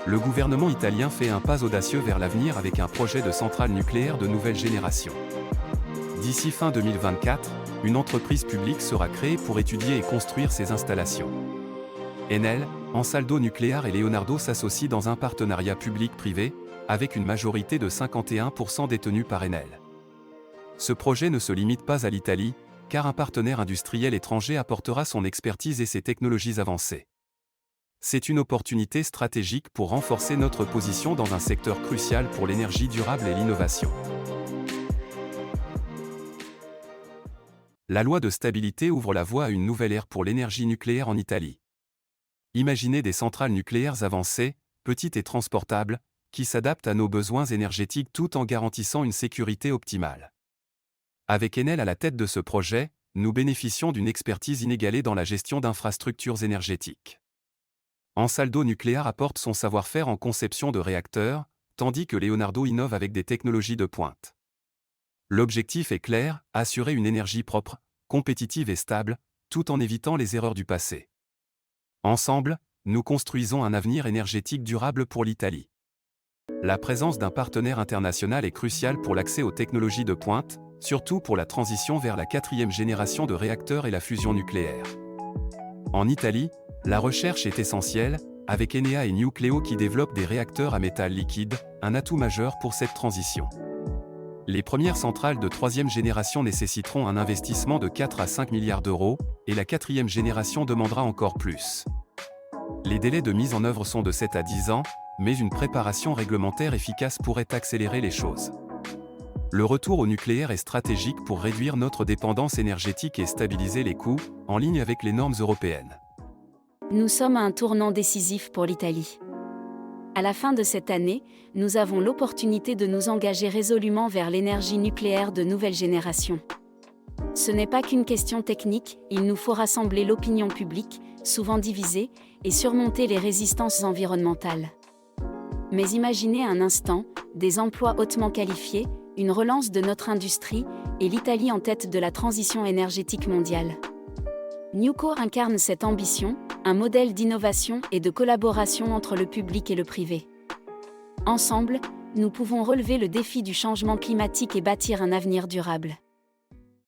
le gouvernement italien fait un pas audacieux vers l'avenir avec un projet de centrale nucléaire de nouvelle génération. D'ici fin 2024, une entreprise publique sera créée pour étudier et construire ces installations. Enel, Ansaldo Nuclear et Leonardo s'associent dans un partenariat public-privé, avec une majorité de 51% détenue par Enel. Ce projet ne se limite pas à l'Italie, car un partenaire industriel étranger apportera son expertise et ses technologies avancées. C'est une opportunité stratégique pour renforcer notre position dans un secteur crucial pour l'énergie durable et l'innovation. La loi de stabilité ouvre la voie à une nouvelle ère pour l'énergie nucléaire en Italie. Imaginez des centrales nucléaires avancées, petites et transportables, qui s'adaptent à nos besoins énergétiques tout en garantissant une sécurité optimale. Avec Enel à la tête de ce projet, nous bénéficions d'une expertise inégalée dans la gestion d'infrastructures énergétiques. Ansaldo Nuclear apporte son savoir-faire en conception de réacteurs, tandis que Leonardo innove avec des technologies de pointe. L'objectif est clair, assurer une énergie propre, compétitive et stable, tout en évitant les erreurs du passé. Ensemble, nous construisons un avenir énergétique durable pour l'Italie. La présence d'un partenaire international est cruciale pour l'accès aux technologies de pointe, surtout pour la transition vers la 4e génération de réacteurs et la fusion nucléaire. En Italie, la recherche est essentielle, avec Enea et Nucleo qui développent des réacteurs à métal liquide, un atout majeur pour cette transition. Les premières centrales de 3e génération nécessiteront un investissement de 4 à 5 milliards d'euros, et la 4e génération demandera encore plus. Les délais de mise en œuvre sont de 7 à 10 ans, mais une préparation réglementaire efficace pourrait accélérer les choses. Le retour au nucléaire est stratégique pour réduire notre dépendance énergétique et stabiliser les coûts, en ligne avec les normes européennes. Nous sommes à un tournant décisif pour l'Italie. À la fin de cette année, nous avons l'opportunité de nous engager résolument vers l'énergie nucléaire de nouvelle génération. Ce n'est pas qu'une question technique, il nous faut rassembler l'opinion publique, souvent divisée, et surmonter les résistances environnementales. Mais imaginez un instant, des emplois hautement qualifiés, une relance de notre industrie, et l'Italie en tête de la transition énergétique mondiale. Nucor incarne cette ambition, un modèle d'innovation et de collaboration entre le public et le privé. Ensemble, nous pouvons relever le défi du changement climatique et bâtir un avenir durable.